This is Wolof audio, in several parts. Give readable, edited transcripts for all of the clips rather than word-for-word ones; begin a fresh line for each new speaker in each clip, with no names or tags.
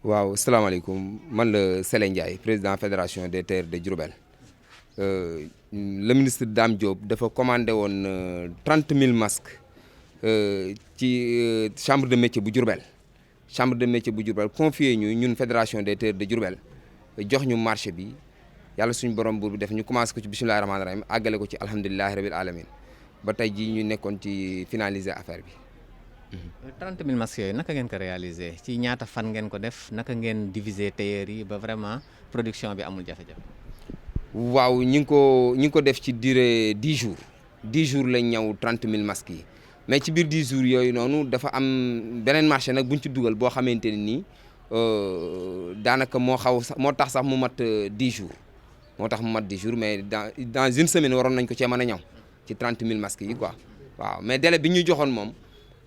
waaw salaamaaleykum man la Sélé Ndiaye président fédération des tailleurs de Diourbel le ministre Dame Diop dafa commandé woon 30 000 masques ci chambre de métier bu Diourbel chambre de métier bu Diourbel confié ñu ñun fédération des tailleurs de Diourbel jox ñu marché bi yàlla suñu borom buur bi def ñu commencé ko ci bismillahi rahmaani rahim àggale ko ci alhamdulilahi rabil alamin ba tey jii ñu nekkoon ci finaliser affaire bi.
30 000 masques yooyu naka ngeen ko réaliser ci ñaata fan ngeen ko def naka ngeen diviser tailleurs yi ba vraiment production bi amul jafe-jafe.
waaw ñi ngi ko def ci durée 10 jours 10 jours lañ ñëw 30 000 masques yi mais ci biir 10 jours yooyu noonu dafa am beneen marché nag buñ ci dugal boo xamante ne nii daanaka moo tax sax mu mat 10 jours moo tax mu mat 10 jours mais dans une semaine waroon nañ ko cee mën a ñëw ci 30 000 masques yi quoi waaw mais délai bi ñu joxoon moom.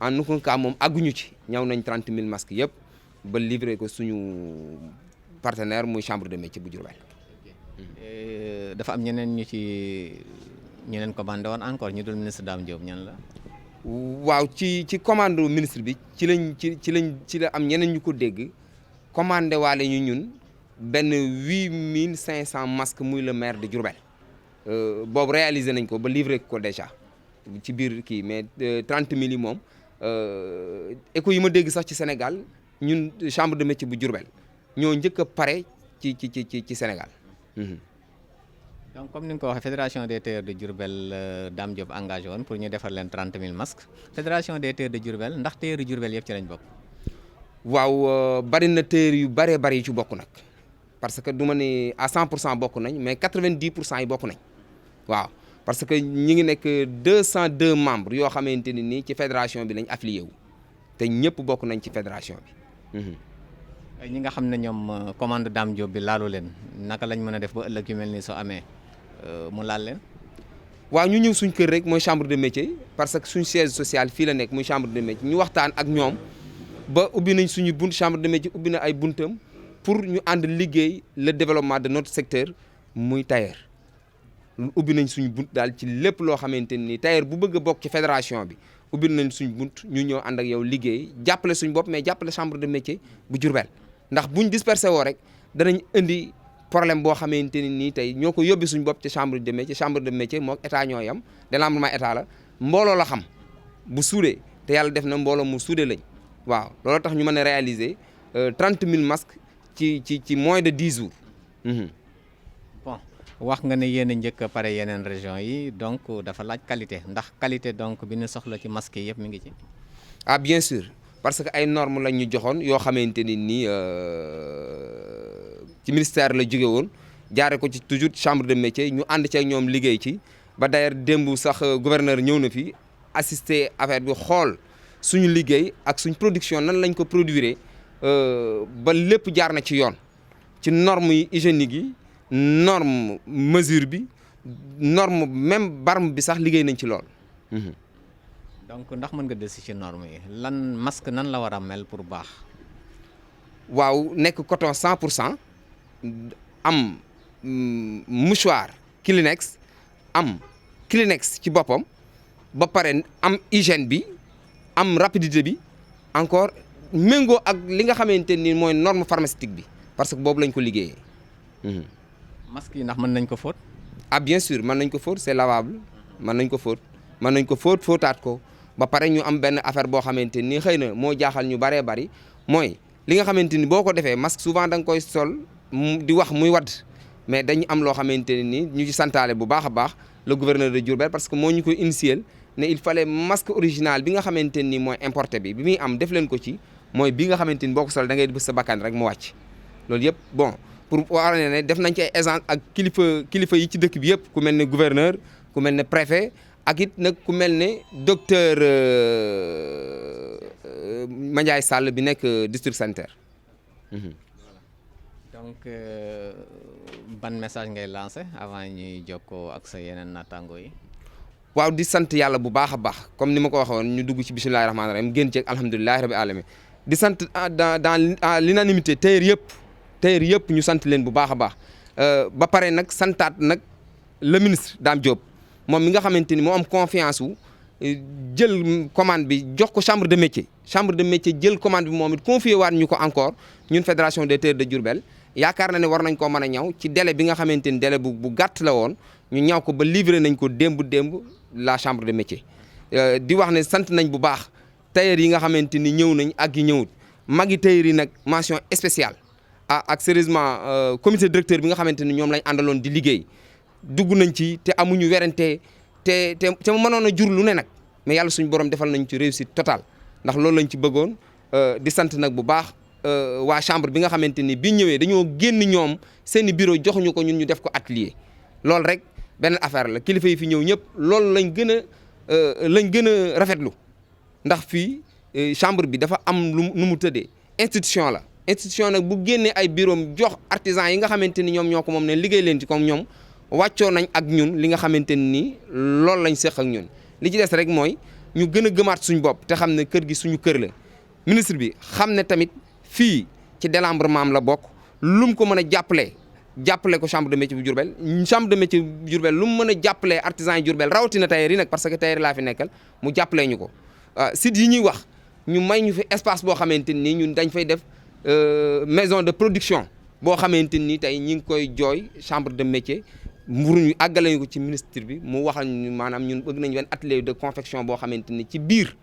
en aucun cas moom àgguñu ci ñëw nañ 30 000 masques yëpp ba livré ko suñu partenaire muy chambre de métier bu Diourbel.
dafa am ñeneen ñu leen commandé woon encore ñu dul ministre Dame Diop ñan la.
waaw ci commande ministre bi ci la am ñeneen ñu ko dégg commandé waale ñu ñun benn 8500 masques muy le maire de Diourbel boobu réalisé nañ ko ba livré ko déjà ci biir kii mais 30 000 yi moom. écho yi ma dégg sax ci Sénégal ñun chambre de métier bu Diourbel ñoo njëkk a pare ci Sénégal.
donc comme ni nga ko waxee fédération des tailleurs de Diourbel Dame Diop engagé woon pour ñu defar leen 30 000 masques fédération des tailleurs de Diourbel ndax tailleurs yu Diourbel yëpp ci lañ bokk.
waaw bari na tailleurs yu bëree bëri yu ci bokk nag parce que du ma ne à 100% bokk nañ mais 90% yi bokk nañ waaw. parce que ñi ngi nekk 202 membres yoo xamante ni nii ci fédération bi lañ affilié wu te ñëpp bokk nañ ci fédération bi.
ñi nga xam ne ñoom commande Dame Diop bi laalu leen naka lañ mën a def ba ëllëg yu mel ni soo amee mu laal leen.
waaw ñu ñëw suñ kër rek mooy chambre de métier parce que suñ siège social fii la nekk muy chambre de métier ñu waxtaan ak ñoom ba ubbi nañ suñu bunt chambre de métier ubbi na ay buntam pour ñu ànd liggéey le développement de notre secteur muy tailleur. ubbi nañ suñu bunt daal ci lépp loo xamante ni tailleur bu bëgg a bokk ci fédération bi ubbi nañ suñu bunt ñu ñëw ànd ak yow liggéey jàppale suñu bopp mais jàppale chambre de métier bu Diourbel ndax buñ dispersé woo rek danañ indi problème boo xamante ni nii tey ñoo ko yóbbi suñu bopp ci chambre de métier moo état ñoo yam démembrement état la mbooloo la xam bu suudee te yàlla def na mbooloo mu suudee lañ waaw loolu tax ñu mën a réaliser 30 000 masques ci moins de 10 jours.
wax nga ne yéen a njëkk a pare yeneen région yi donc dafa laaj qualité ndax qualité donc bi ñu soxla ci masque yi yëpp mi ngi ci.
ah bien sûr parce que ay normes lañ ñu joxoon yoo xamante ni nii ci ministère la jóge woon jaare ko ci toujours chambre de métier ñu ànd ceeg ñoom liggéey ci ba d'ailleurs démb sax gouverneur ñëw na fi assister affaire bi xool suñu liggéey ak suñ production nan lañ ko produire ba lépp jaar na ci yoon ci normes yi hygiéniques yi. norme mesure bi norme même barme bi sax liggéey nañ ci lool.
donc ndax mën nga dellusi ci norme yi lan masque nan la war a mel pour baax.
waaw nekk coton 100% am mouchoir Kleenex am Kleenex ci boppam ba pare am hygiène bi am rapidité bi encore méngoo ak li nga xamante ni mooy norme pharmaceutique bi parce que boobu lañ ko liggéeyee.
masque yi ndax mën nañ ko fóot.
ah bien sûr mën nañ ko fóot c'est lavable mën nañ ko fóotaat ko ba pare ñu am benn affaire boo xamante ni xëy na moo jaaxal ñu baree bari mooy li nga xamante ni boo ko defee masque souvent da nga koy sol di wax muy wadd mais dañu am loo xamante ni ñu ci santaale bu baax a baax le gouverneur de Diourbel parce que moo ñu ko initier ne il fallait masque original bi nga xamante ni mooy importé bi muy am def leen ko ci mooy bi nga xamante ni boo ko sol da ngay bës sa bakkan rek mu wàcc loolu yëpp bon. pour war ne def nañ ci ay exemple ak kilifa yi ci dëkk bi yëpp ku mel ne gouverneur ku mel ne préfet ak it nag ku mel ne docteur Mandiaye Sall bi nekk district sanitaire.
donc ban message ngay lancé avant ñuy jokkoo ak sa yeneen naataango yi.
waaw di sant yàlla bu baax a baax comme ni ma ko waxoon ñu dugg ci bismillahi rahmaani rahim génn ci alhamdulilahi rabi alamin di sant dans l'unanimité tailleur yëpp ñu sant leen bu baax a baax ba pare nag santaat nag le ministre Dame Diop moom mi nga xamante ni moo am confiance wu jël commande bi jox ko chambre de métier jël commande bi moom it confié waat ñu ko encore ñun fédération des tailleurs de Diourbel yaakaar na ne war nañ koo mën a ñaw ci délai bi nga xamante ni délai bu gàtt la woon ñu ñaw ko ba livré nañ ko démb la chambre de métier. di wax ne sant nañ bu baax tailleurs yi nga xamante ni ñëw nañ ak yi ñëwut magi tailleurs yi nag mention spéciale ak sérieusement comité directeur bi nga xamante ni ñoom lañ àndaloon di liggéey dugg nañ ci te amuñu werante te mu mënoon a jur lu ne nag mais yàlla suñu borom defal nañ ci réussite totale ndax loolu lañ ci bëggoon di sant nag bu baax waa chambre bi nga xamante ni bi ñëwee dañoo génn ñoom seeni bureau joxuñu ko ñun ñu def ko atelier loolu rek benn affaire la kilifa yi fi ñëw ñëpp loolu lañ gën a rafetlu ndax fii chambre bi dafa am nu mu tëddee institution la institution nag bu génnee ay bureau jox artisan yi nga xamante ni ñoom ñoo ko moom ne liggéey leen ci comme ñoom wàccoo nañ ak ñun li nga xamante ni loolu lañ seq ak ñun li ci des rek mooy ñu gën a gëmaat suñu bopp te xam ne kër gi suñu kër la ministre bi xam ne tamit fii ci démembrement am la bokk lu mu ko mën a jàppale ko chambre de métier bu Diourbel chambre de métier bu Diourbel lu mu mën a jàppalee artisan yi Diourbel rawatina tailleur yi nag parce que tailleur laa fi nekkal mu jàppalee ñu ko site yi ñuy wax ñu may ñu fi espace boo xamante ni ñun dañ fay def maison de production boo xamante ni tey ñi ngi koy jooy chambre de métier mburuñu àggale ñu ko ci ministre bi mu waxal ñu maanaam ñun bëgg nañ benn atelier de confection boo xamante ni ci biir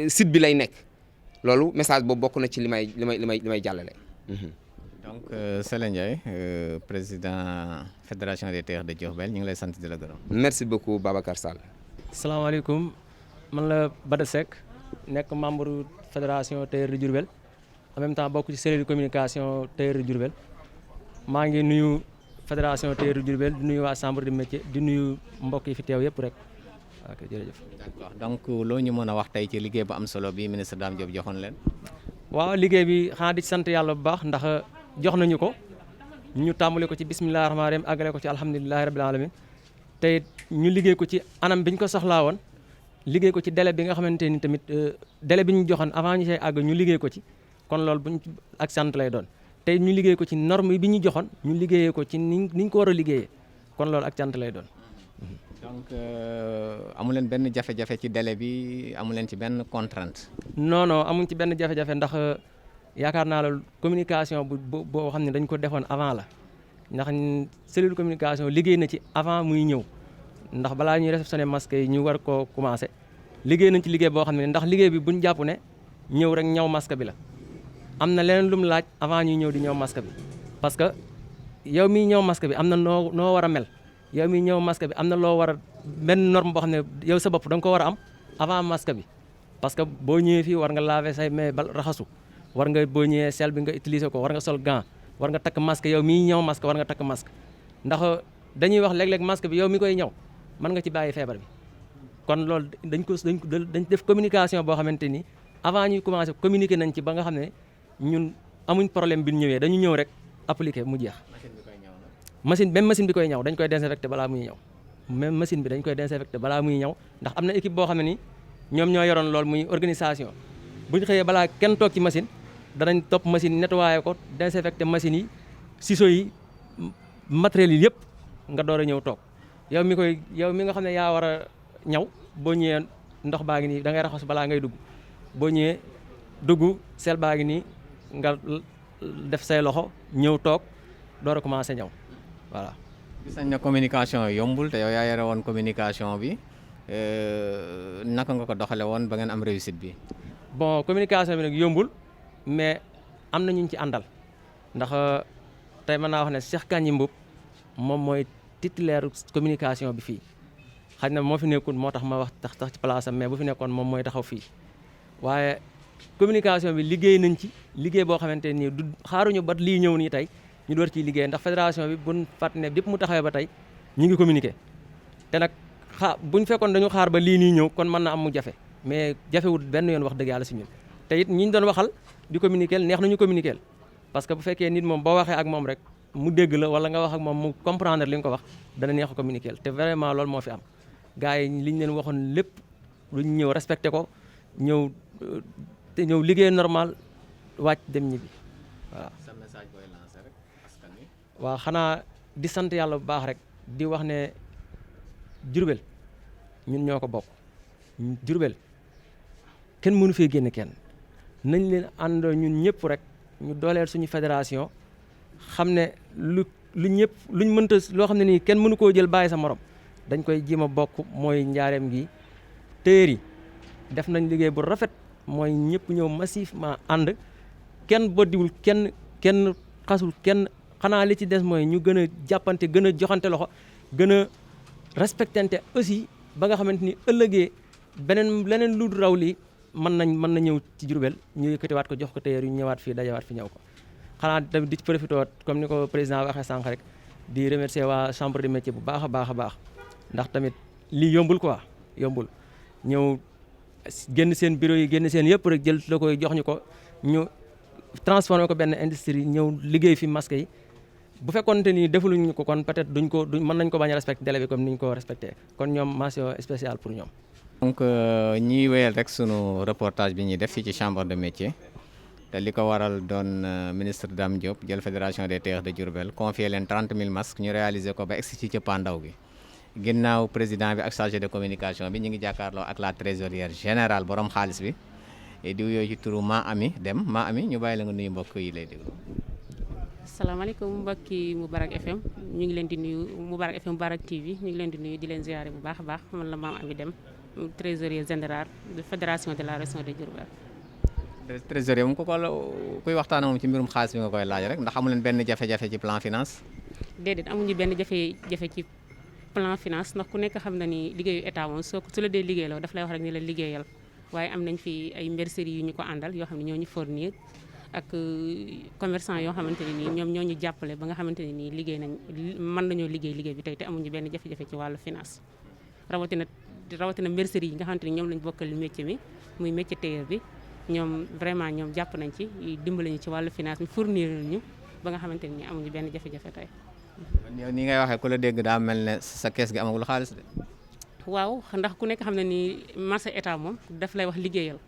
site bi lay nekk loolu message boobu bokk na ci li may jàllale.
donc Sélé Ndiaye président fédération des tailleurs de Diourbel ñu ngi lay sant di la gërëm.
merci beaucoup Babacar Sall.
salaamaaleykum man la Bada Seck nekk membre fédération tailleurs de Diourbel en même temps bokk ci cellule de communication tailleurs de Diourbel maa ngi nuyu fédération tailleurs de Diourbel di nuyu waa chambre de métier di nuyu mbokk yi fi teew yëpp rek ok jërëjëf.
d'accord donc loo ñu mën a wax tey ci liggéey bu am solo bi ministre Dame Diop joxoon leen.
waaw liggéey bi xanaa di sant yàlla bu baax ndax jox nañu ko ñu tàmbale ko ci bisimilah rahmaani rahiim àggale ko ci alhamdulilah rabil alamin te ñu liggéey ko ci anam bi ñu ko soxlaa woon liggéey ko ci délai bi nga xamante ni tamit délai bi ñu joxoon avant ñu see àgg ñu liggéey ko ci kon loolu buñ ak sant lay doon te ñu liggéey ko ci norme bi ñu joxoon ñu liggéeyee ko ci ni ñu ko war a liggéeyee kon loolu ak sant lay doon.
donc amu leen benn jafe-jafe ci délai bi amu leen ci benn contrainte.
non amuñ ci benn jafe-jafe ndax yaakaar naa la communication boo xam ne dañ ko defoon avant la ndax cellule communication liggéey na ci avant muy ñëw ndax balaa ñuy réceptionner masque yi ñu war koo commencé liggéey nañ ci liggéey boo xam ne ndax liggéey bi buñ jàpp ne ñëw rek ñaw masque bi la am na leneen lu mu laaj avant ñuy ñëw di ñëw masque bi parce que yow miy ñëw masque bi am na noo war a mel yow miy ñëw masque bi am na loo war a benn norme boo xam ne yow sa bopp da nga ko war a am avant masque bi parce que boo ñëwee fii war nga laver say mains ba raxasu war nga boo ñëwee sel bi nga utiliser ko war nga sol gant war nga takk masque yow miy ñëw masque war nga takk masque ndax dañuy wax léeg-léeg masque bi yow mi koy ñëw mën nga ci bàyyi feebar bi kon loolu dañ def communication boo xamante ni avant ñuy commencer communiquer nañ ci ba nga xam ne ñun amuñ problème bi ñu ñëwee dañu ñëw rek appliquer mu jeex. machine bi koy ñëw dañ koy désinfecter balaa muy ñëw même machine bi dañ koy désinfecter balaa muy ñëw ndax am na équipe boo xam ne ni ñoom ñoo yoroon loolu muy organisation bu ñu xëyee balaa kenn toog ci machine danañ topp machine nettoyer ko désinfecter machine yi ciseaux yi matériels yi yëpp nga door a ñëw toog yow mi nga xam ne yaa war a ñaw boo ñëwee ndox baa ngi nii da ngay raxas balaa ngay dugg boo ñëwee dugg sel baa ngi nii nga def say loxo ñëw toog door a commencer ñaw voilà.
gis nañ ne communication yombul te yow yaa yore woon communication bi naka nga ko doxale woon ba ngeen am réussite bi.
bon communication bi nag yombul mais am na ñu ci àndal ndax tey mën naa wax ne Cheikh Kandji Mboup moom mooy titulaire communication bi fii xëy na moo fi nekkul moo tax ma wax tax ci place am mais bu fi nekkoon moom mooy taxaw fii waaye communication bi liggéey nañ ci liggéey boo xamante nii du xaaruñu ba lii ñëw nii tey ñu door ciy liggéey ndax fédération bi buñ fàtt ne dépp mu taxawee ba tey ñu ngi communiquer te nag buñ fekkoon dañu xaar ba lii nii ñëw kon mën na am mu jafe mais jafewul benn yoon wax dëgg yàlla si ñun te it ñi ñu doon waxal di communiquer neex nañu communiquer parce que bu fekkee nit moom boo waxee ak moom rek mu dégg la wala nga wax ak moom mu comprendre li nga ko wax dana neex a communiquer te vraiment loolu moo fi am gars yi li ñu leen waxoon lépp lu ñu ñëw respecté ko ñëw liggéey normal wàcc dem ñibbi voilà.
sa message booy lancer rek askan wi.
waaw xanaa di sant yàlla bu baax rek di wax ne Diourbel ñun ñoo ko bokk. Diourbel kenn mënu fee génn kenn nañ leen àndoo ñun ñëpp rek ñu dooleel suñu fédération xam ne lu ñëpp luñ mënta loo xam ne nii kenn mënu koo jël bàyyi sa morom dañ koy jéem a bokk. mooy njaareem gi téer yi def nañ liggéey bu rafet mooy ñëpp ñëw massivement ànd kenn boddiwul kenn xasul kenn. xanaa li ci des mooy ñu gën a jàppante gën a joxante loxo gën a respectante aussi ba nga xamante ni ëllëgee leneen lu raw lii mën na ñëw ci Diourbel ñu yëkkatiwaat ko jox ko téyeer yu ñëwaat fii dajawaat fi ñëw ko. xanaa tamit di profité comme ni ko président waxee sànq rek di remercier waa chambre de métier bu baax a baax ndax tamit lii yombul quoi yombul ñëw génn seen bureau yi génn seen yëpp rek jël la koy jox ñu ko ñu transformé ko benn industrie ñëw liggéey fi masque yi. bu fekkoonte ni defuluñu ko kon peut-être mën nañ ko bañ a respecté délai bi comme ni ñu ko respecté kon ñoom mention spéciale pour ñoom.
donc ñiy wéyal rek sunu reportage bi ñuy def fii ci chambre de métier te li ko waral doon ministre Dame Diop jël fédération des tailleurs de Diourbel confier leen 30 000 masques ñu réaliser ko ba egsi ci cëppaandaw gi. ginnaaw président bi ak chargé de communication bi ñu ngi jàkkaarloo ak la trésorière générale borom xaalis bi di wuyoo ci turu Ma Ami Dem Ma Ami ñu bàyyi la nga nuyu mbokk yi lay déglu.
salaamaaleykum mbokki Moubarak FM ñu ngi leen di nuyu Moubarak FM Moubarak TV ñu ngi leen di nuyu di leen ziare bu baax a baax man la Mame Amy Deme trésorier général de fédération de la région de Diourbel.
trésorier moom kuy waxtaan moom ci mbirum xaalis bi nga koy laaj rek ndax amu leen benn jafe-jafe ci plan finance.
déedéet amuñu benn jafe-jafe ci plan finance ndax ku nekk xam na ni liggéeyu état moom su la dee liggéeyloo daf lay wax rek ni la liggéeyal waaye am nañ fi ay merceries yu ñu ko àndal yoo xam ne ñoo ñu fournir. ak commerçant yoo xamante ne nii ñoom ñoo ñu jàppale ba nga xamante ne nii liggéey nañ mën nañoo liggéey bi tey te amuñu benn jafe-jafe ci wàllu finance rawatina mercerie yi nga xamante ni ñoom lañ bokkal métier mi muy métier tailleur bi ñoom vraiment ñoom jàpp nañ ci dimbali ñu ci wàllu finance mi fournir ñu ba nga xamante ne nii amuñu benn jafe-jafe tey.
yow ni ngay waxee ku la dégg daa mel ne sa kees gi amagul xaalis de.
waaw ndax ku nekk xam ne ni marché état moom daf lay wax liggéeyal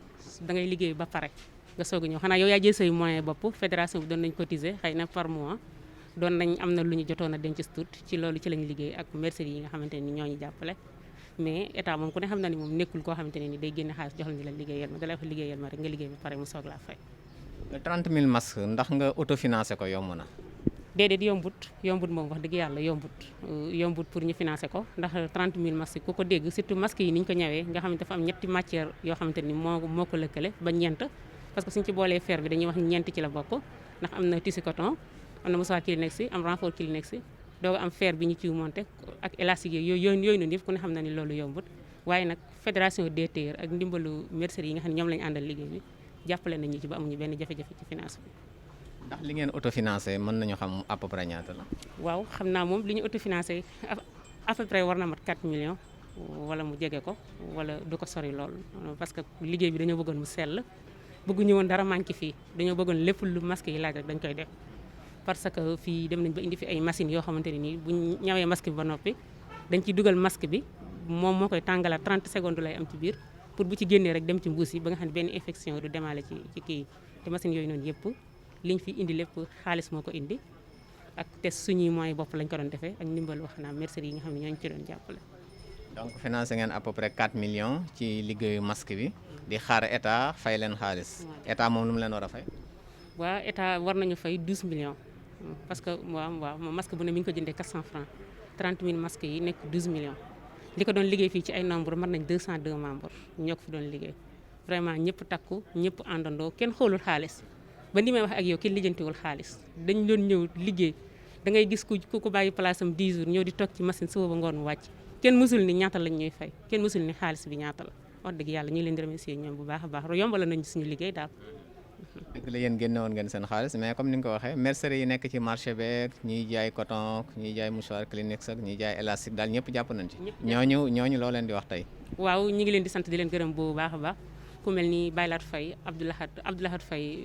da ngay liggéey ba pare. nga soog a ñëw xanaa yow yaa jël say moyen bopp fédération bi doon nañ cotiser xëy na par mois doon nañ am na lu ñu jotoon a denc tuut ci loolu ci lañ liggéey ak mercerie yi nga xamante ne ni ñoo ñu jàppale mais état moom ku ne xam na ni moom nekkul koo xamante ne ni day génne xaalis jox la ni la liggéeyal ma da lay wax liggéeyal ma rek nga liggéey ba pare mu soog laa fay.
30 000 masques ndax nga autofinancé ko yomb na.
déedéet yombut moom wax dëgg yàlla yombut pour ñu financer ko ndax 30 000 masques ku ko dégg surtout masques yi ni ñu ko ñëwee nga xam ne dafa am ñetti matière yoo xamante ni moo ko lëkkale ba ñeent parce que suñ ci boolee fer bi dañuy wax ñeent ci la bokk ndax am na tissu coton am na mouchoir Kleenex am renfort Kleenex dooga am fer bi ñu ciy monté ak élastique yooyu noonu yëpp ku ne xam na ni loolu yombut waaye nag fédération des tailleurs ak ndimbalu mercerie yi nga xam ne ñoom lañu àndal liggéey bi jàppale nañu ci ba amuñu benn jafe-jafe ci finance bi.
ndax li ngeen autofinancé mën nañu xam à peu près ñaata la.
waaw xam naa moom li ñu autofinancé à peu près war na mat 4 millions wala mu jege ko wala du ko sori lool parce que liggéey bi dañoo bëggoon mu sell bëgguñu woon dara manqué fii dañoo bëggoon lépp lu masque yi laaj rek dañ koy def parce que fii dem nañ ba indi fi ay machines yoo xamante ne nii buñ ñawee masque bi ba noppi dañ ciy dugal masque bi moom moo koy tàngalaat 30 secondes lay am ci biir pour bu ci génnee rek dem ci mbuus yi ba nga xam ne benn infection du demaale ci kii te machines yooyu noonu yëpp liñ fi indi lépp xaalis moo ko indi ak te suñuy moyens bopp lañ ko doon defee ak ndimbal wax naa mercerie yi nga xam ne ñooñu ci doon jàppale.
donc financé ngeen à peu près 4 millions ci liggéeyu masque bi di xaar état fay leen xaalis état moom lu mu leen war a fay.
waaw état war nañu fay 12 millions parce que waaw masque bu ne mi ngi ko jëndee 400 francs 30 000 masques yi nekk 12 millions li ko doon liggéey fii ci ay nombre mën nañ 202 membres ñoo ko fi doon liggéey vraiment ñëpp takku ñëpp àndandoo kenn xoolul xaalis ba ni may wax ak yow kenn lijjantiwul xaalis dañ doon ñëw liggéey da ngay gis ku ko bàyyi place am 10 jours ñëw di toog ci machine suba ba ngoon mu wàcc kenn mësul ni ñaata lañ ñuy fay kenn mësul ni xaalis bi ñaata la wax dëgg yàlla ñu ngi leen di remercier ñoom bu baax a baax yombal nañu suñu liggéey daal.
dëgg la yéen génne woon ngeen seen xaalis mais comme ni nga ko waxee mercerie yi nekk ci marché beeg ñiy jaay coton ñiy jaay mouchoir Kleenex ak ñiy jaay élastique daal ñëpp jàpp nañ ci. ñooñu loo leen di wax tey.
waaw ñu ngi leen di sant di leen gërëm bu baax a baax ku mel ni Baylat Faye Abdoulahat Faye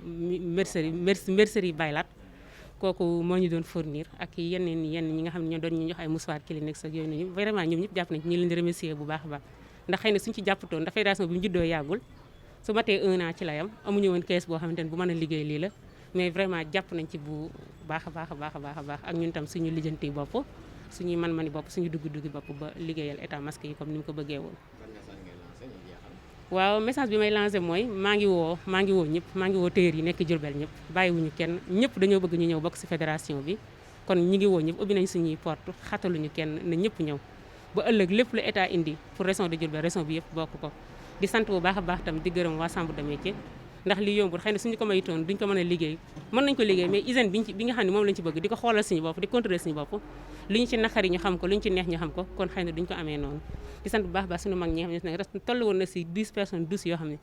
mercerie Baylat kooku moo ñu doon fournir ak yenn ñi nga xam ne ñoo doon ñu jox ay mouchoir Kleenex ak yooyu noonu vraiment ñoom ñëpp jàpp nañ ci ñu leen di remercier bu baax a baax ndax xëy na suñu ci jàppatoon ndax fédération bi mu juddoo yàggul su matee 1 an ci la yam amuñu woon kees boo xamante ne bu mën a liggéey lii la mais vraiment jàpp nañ ci bu baax a baax ak ñun tam suñu lijjanti bopp suñuy man-mani bopp suñu dugg-duggi bopp ba liggéeyal état masque yi comme ni mu ko bëggee woon. waaw message bi may lancé mooy maa ngi woo ñëpp maa ngi woo tailleur yi nekk Diourbel ñëpp bàyyiwuñu kenn ñëpp dañoo bëgg ñu ñëw bokk ci fédération bi kon ñi ngi woo ñëpp ubbi nañ suñuy porte xataluñu kenn na ñëpp ñëw ba ëllëg lépp lu état indi pour région de Diourbel région bi yëpp bokk ko di sant bu baax a baax tam di gërëm waa chambre de métier ndax li yombul xëy na suñu ko mayitoon duñ ko mën a liggéey mën nañ ko liggéey mais hygiène bi nga xam ne moom lañ ci bëgg di ko xoolal suñu bopp di contrôler suñu bopp lu ñu ci naqari ñu xam ko lu ñu ci neex ñu xam ko kon xëy na duñ ko amee noonu di sant bu baax baax suñu mag ñi nga xam ne toll woon na si 10 personnes 12 yoo xam ne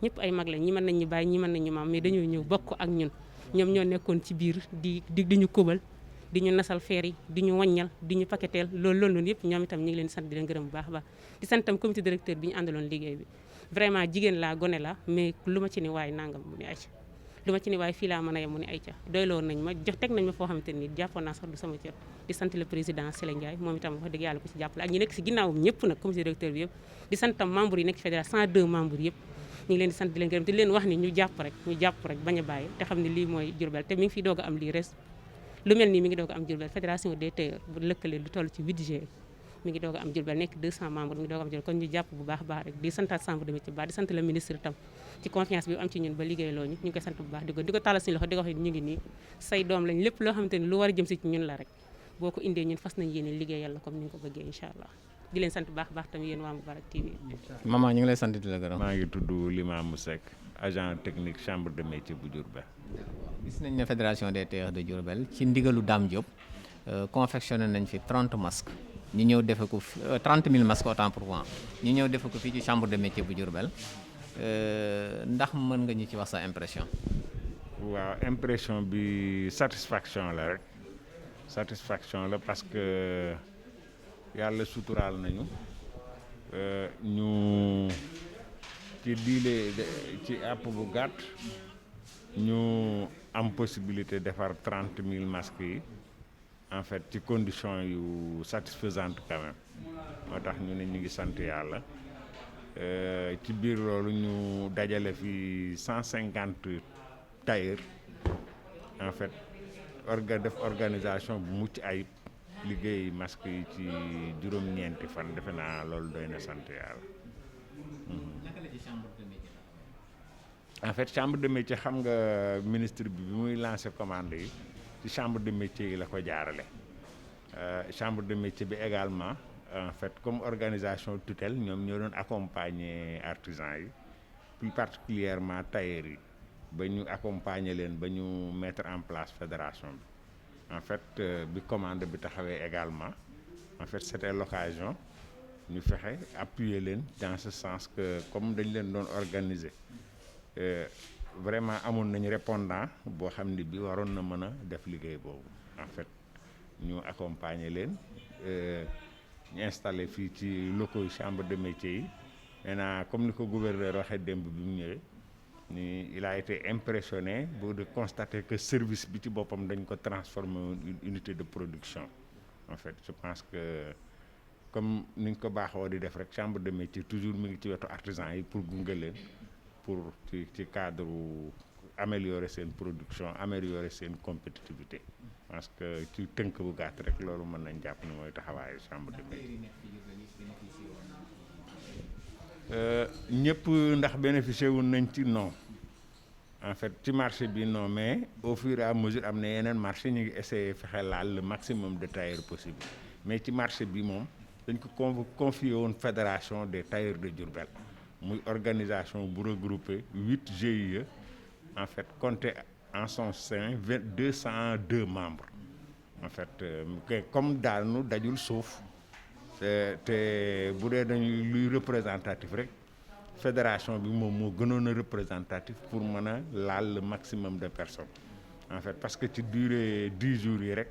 ñëpp ay mag lañ ñi mën nañ ñu bàyyi ñi mën nañ ñu maam mais dañoo ñëw bokk ak ñun ñoom ñoo nekkoon ci biir di ñu kóbal di ñu nasal feer yi di ñu waññal di ñu paketeel loolu yëpp ñoom itam ñu ngi leen di sant di leen gërëm bu baax a baax di sant itam comité directeur bi ñu àndaloon liggéey bi vraiment jigéen laa gone la mais lu ma ci ni waaye nangam mu ni ay ca lu ma ci ni waaye fii laa mën a yem mu ni ay ca doyloo nañ ma teg nañ ma foo xamante ni jàppoon naa sax du sama cër di sant le président Sélé Ndiaye moom itam wax dëgg yàlla ko ci jàppale ak ñi nekk si ginnaawam ñëpp nag comité directeur bi yëpp di sant tam membres yi nekk fédération 102 membres yëpp ñu ngi leen di sant di leen gërëm te di leen wax ni ñu jàpp rek bañ a bàyyi te xam ne lii mooy Diourbel te mi ngi fi doog a am lii res lu mel nii mi ngi doog a am Diourbel fédération des tailleurs bu lëkkale lu toll ci 8 G mi ngi doog a am Diourbel nekk 200 membres mi ngi doog a am Diourbel kon ñu jàpp bu baax baax rek di santaat chambre de métier bu baax di sant le ministre tam ci confiance bi am ci ñun ba liggéey loo ñu ngi koy sant bu baax di ko tàllal suñu loxo di ko wax ñu ngi nii say doom lañ lépp loo xamante ni lu war a jëm si ci ñun la rek boo ko indee ñun fas nañ yéene liggéeyal la comme ni nga ko bëggee incha allah di leen sant bu baax baax tam yéen waa Moubarak TV.
maman ñu ngi lay sant di la gërëm.
maa ngi tudd Limamou Seck agent technique chambre de métier bu Diourbel.
gis nañ ne fédération des tailleurs de Diourbel ci ndigalu Dame Diop confectionné nañ fi 30 masques ñu ñëw defe ko 30 000 masques autant pour moi ñu ñëw defe ko fii ci chambre de métier bu Diourbel ndax mën nga ñu ci wax sa impression.
waaw impression bi satisfaction la rek satisfaction la parce que yàlla suturaal nañu ñu ci diile ci àpp bu gàtt ñu am possibilité defar 30 000 masques yi en fait ci condition yu satisfaisante quand même moo tax ñu ne ñu ngi sant yàlla ci biir loolu ñu dajale fi 150 tailleurs en fait def organisation bu mucc ayib liggéey masque yi ci juróom-ñeenti fan defe naa loolu doy na sant yàlla. en fait chambre de métier xam nga ministre bi muy lancé commande yi ci chambre de métier yi la ko jaarale chambre de métier bi également en fait comme organisation tutelle ñoom ñoo doon accompagner artisans yi plus particulièrement tailleurs yi ba ñu accompagner leen ba ñu mettre en place fédération bi en fait bi commande bi taxawee également en fait c'était l'occasion ñu fexe appuyer leen dans ce sens que comme dañ leen doon organiser vraiment amoon nañu répondant boo xam ne bi waroon na mën a def liggéey boobu en fait ñu accompagner leen ñu installé fii ci locaux yi chambre de métier yi maintenant comme ni ko gouverneur waxee démb bi mu ñëwee ni il a été impressionné de constater que service bi ci boppam dañ ko transformer une unité de production en fait je pense que comme ni ñu ko baaxoo di def rek chambre de métier toujours mi ngi ci wetu artisan yi pour gunge leen pour ci cadre améliorer seen production améliorer seen compétitivité parce que ci tënk bu gàtt rek loolu mën nañ jàpp ni mooy taxawaayu chambre de métier ñëpp ndax bénéficié wu nañ ci non en fait ci marché bi non mais au fur et à mesure am na yeneen marché ñu ngi essayer fexe laal le maximum de tailleurs possible mais ci marché bi moom dañ ko confié woon fédération des tailleurs de Diourbel muy organisation bu regroupé 8 GIE en fait compté en son sein 202 membres en fait comme daanu dajul suuf te bu dee dañuy luy représentatif rek fédération bi moom moo gënoon a représentatif pour mën a laal le maximum de personnes en fait parce que ci durée 10 jours yi rek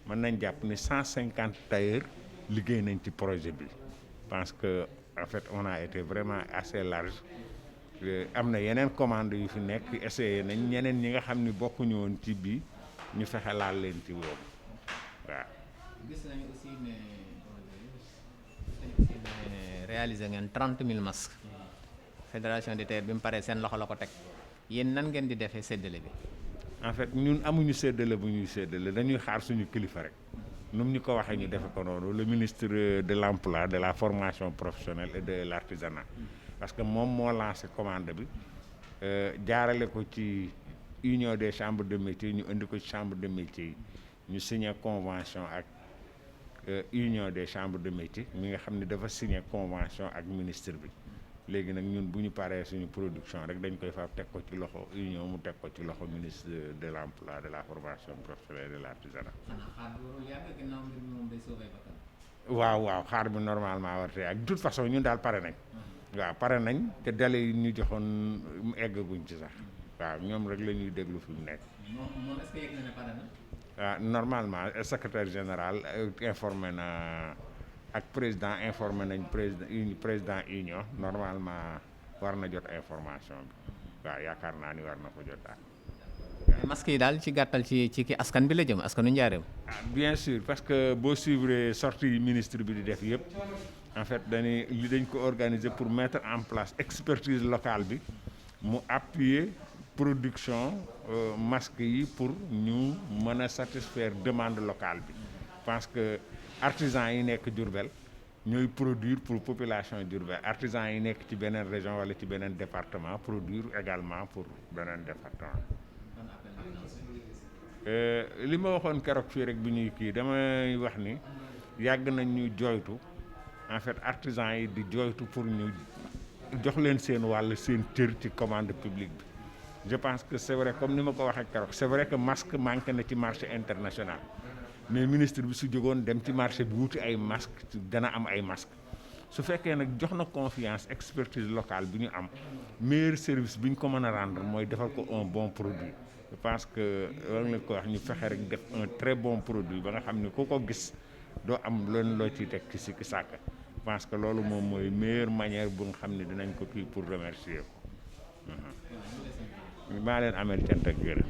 mën nañ jàpp ni 150 tailleurs liggéey nañ ci projet bi parce que en fait on a été vraiment assez large am na yeneen commande yu fi nekk essayé nañ ñeneen ñi nga xam ni bokkuñu woon ci bii ñu fexe laal leen ci boobu waaw.
gis nañu aussi ne réaliser ngeen 30 000 masques fédération des tailleurs bi mu paree seen loxo la ko teg yéen nan ngeen di defee séddale bi.
en fait ñun amuñu séddale bu ñuy séddale dañuy xaar suñu kilifa rek nu mu ñu ko waxee ñu defe ko noonu le ministre de l'emploi de la formation professionnelle et de l'artisanat parce que moom moo lancé commande bi jaarale ko ci union des chambres de métiers ñu indi ko ci chambre de métiers yi ñu signé convention ak union des chambres de métiers mi nga xam ne dafa signé convention ak ministre bi léegi nag ñun bu ñu paree suñu production rek dañ koy faaf teg ko ci loxo union mu teg ko ci loxo ministre de l'emploi de la formation professionnelle et de l'artisanat. waaw xaar bi normalement war te ak de toute façon ñun daal pare nañ. waaw pare nañ te délai yi ñu joxoon eggaguñ ci sax waaw ñoom rek la ñuy déglu fi mu nekk.
moom est-ce que yegg na ne pare na.
Normalement secrétaire général informé na ak président informé nañ président union normalement war na jot information bi waaw yaakaar naa ni war na ko jot daal.
masque yi daal ci gàttal ci ki askan bi la jëm askanu Njaaréem.
bien sûr parce que boo suivre sortie yi ministre bi di def yëpp en fait dañ ko organiser pour mettre en place expertise locale bi mu appuyer production masque yi pour ñu mën a satisfaire demande locale bi parce que artisans yi nekk Diourbel ñooy produire pour population Diourbel artisans yi nekk ci beneen région wala ci beneen département produire également pour beneen département. li ma waxoon keroog fii rek bi ñuy kii damay wax ni yàgg nañ ñu jooytu en fait artisans yi di jooytu pour ñu jox leen seen wàll seen cër ci commande publique bi. je pense que c'est vrai comme ni ma ko waxee keroog c'est vrai que masque manqué na ci marché international mais ministre bi su jógoon dem ci marché bi wuti ay masque dana am ay masque su fekkee nag jox na confiance expertise locale bi ñu am meilleur service bi ñu ko mën a rendre mooy defal ko un bon produit je pense que war nga ko wax ñu fexe rek def un très bon produit ba nga xam ne ku ko gis doo am leen loo ciy teg ci sikki sàkk je pense que loolu moom mooy meilleure manière bu nga xam ne dinañ ko kii pour remercier ko maa leen amel cant ak gërëm